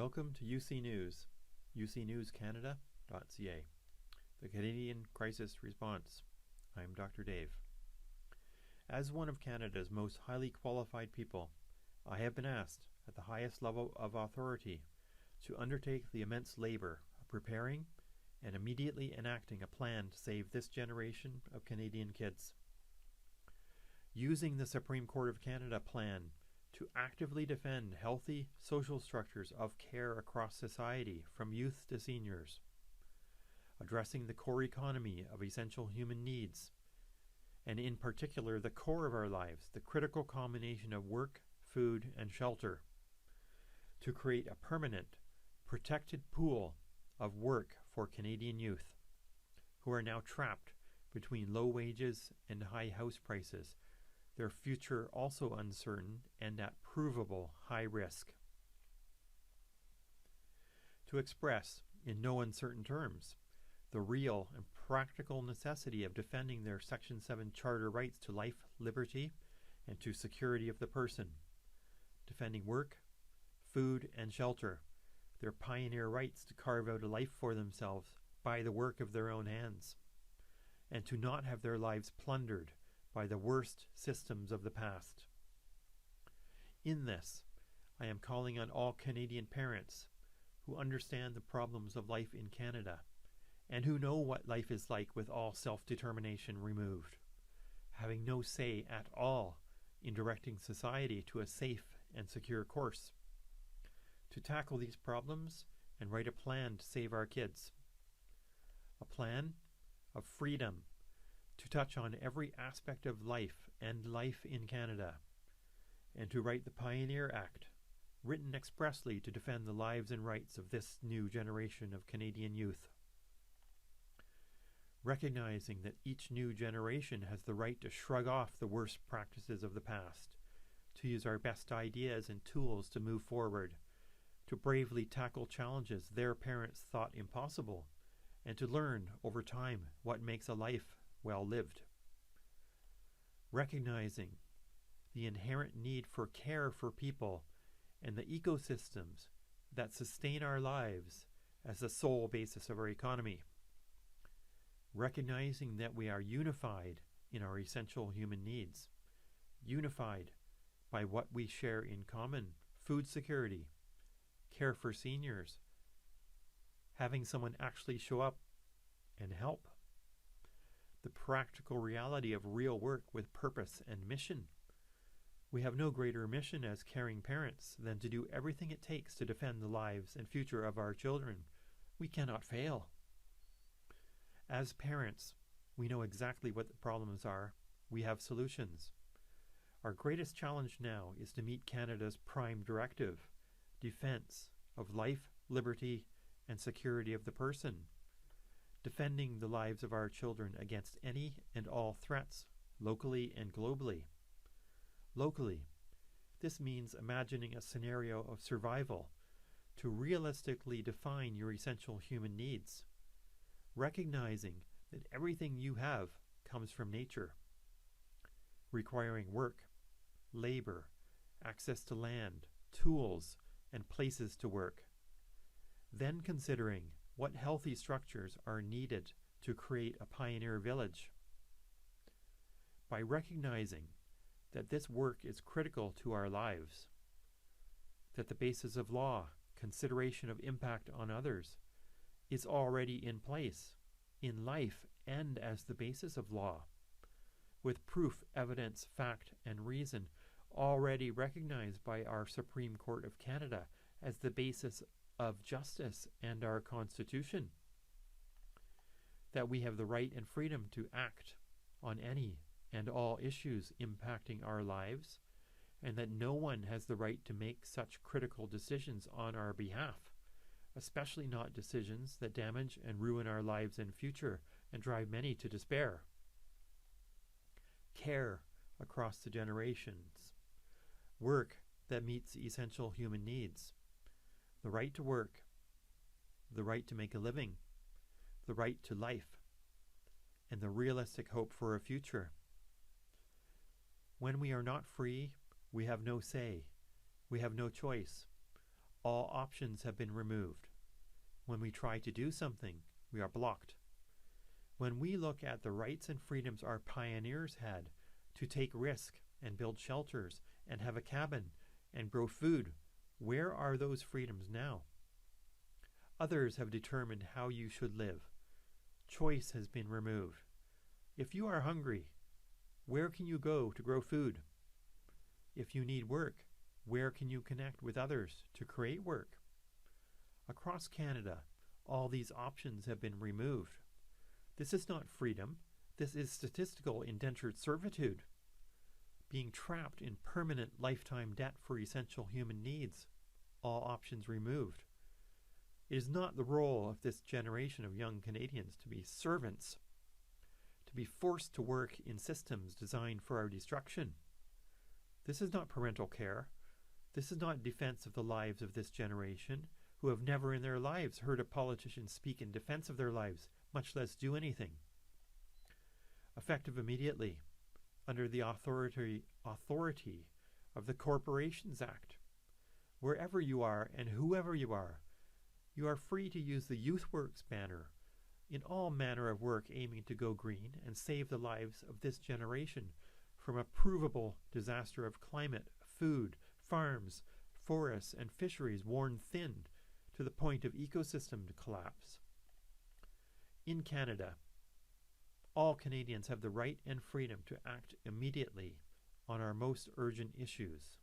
Welcome to UC News, ucnewscanada.ca, the Canadian Crisis Response. I'm Dr. Dave. As one of Canada's most highly qualified people, I have been asked, at the highest level of authority, to undertake the immense labor of preparing and immediately enacting a plan to save this generation of Canadian kids. Using the Supreme Court of Canada plan to actively defend healthy social structures of care across society from youth to seniors, addressing the core economy of essential human needs, and in particular the core of our lives, the critical combination of work, food, and shelter, to create a permanent, protected pool of work for Canadian youth who are now trapped between low wages and high house prices, their future also uncertain and at provable high risk. To express, in no uncertain terms, the real and practical necessity of defending their Section 7 Charter rights to life, liberty, and to security of the person, defending work, food, and shelter, their pioneer rights to carve out a life for themselves by the work of their own hands, and to not have their lives plundered by the worst systems of the past. In this, I am calling on all Canadian parents who understand the problems of life in Canada and who know what life is like with all self-determination removed, having no say at all in directing society to a safe and secure course, to tackle these problems and write a plan to save our kids. A plan of freedom to touch on every aspect of life and life in Canada, and to write the Pioneer Act, written expressly to defend the lives and rights of this new generation of Canadian youth. Recognizing that each new generation has the right to shrug off the worst practices of the past, to use our best ideas and tools to move forward, to bravely tackle challenges their parents thought impossible, and to learn over time what makes a life well lived. Recognizing the inherent need for care for people and the ecosystems that sustain our lives as the sole basis of our economy. Recognizing that we are unified in our essential human needs, unified by what we share in common: food security, care for seniors, having someone actually show up and help, the practical reality of real work with purpose and mission. We have no greater mission as caring parents than to do everything it takes to defend the lives and future of our children. We cannot fail. As parents, we know exactly what the problems are. We have solutions. Our greatest challenge now is to meet Canada's prime directive: defense of life, liberty, and security of the person, defending the lives of our children against any and all threats, locally and globally. Locally, this means imagining a scenario of survival to realistically define your essential human needs, recognizing that everything you have comes from nature, requiring work, labor, access to land, tools, and places to work. Then considering what healthy structures are needed to create a pioneer village. By recognizing that this work is critical to our lives, that the basis of law, consideration of impact on others, is already in place, in life and as the basis of law, with proof, evidence, fact, and reason already recognized by our Supreme Court of Canada as the basis of justice and our Constitution, that we have the right and freedom to act on any and all issues impacting our lives, and that no one has the right to make such critical decisions on our behalf, especially not decisions that damage and ruin our lives and future and drive many to despair. Care across the generations, work that meets essential human needs, the right to work, the right to make a living, the right to life, and the realistic hope for a future. When we are not free, we have no say, we have no choice. all options have been removed. When we try to do something, we are blocked. When we look at the rights and freedoms our pioneers had to take risk and build shelters and have a cabin and grow food, where are those freedoms now? Others have determined how you should live. Choice has been removed. If you are hungry, where can you go to grow food? If you need work, where can you connect with others to create work? Across Canada, all these options have been removed. This is not freedom. This is statistical indentured servitude. Being trapped in permanent lifetime debt for essential human needs, all options removed. It is not the role of this generation of young Canadians to be servants, to be forced to work in systems designed for our destruction. This is not parental care. This is not defense of the lives of this generation, who have never in their lives heard a politician speak in defense of their lives, much less do anything. Effective immediately, under the authority of the Corporations Act. Wherever you are and whoever you are free to use the YouthWorks banner in all manner of work aiming to go green and save the lives of this generation from a provable disaster of climate, food, farms, forests, and fisheries worn thin to the point of ecosystem collapse. In Canada, all Canadians have the right and freedom to act immediately on our most urgent issues.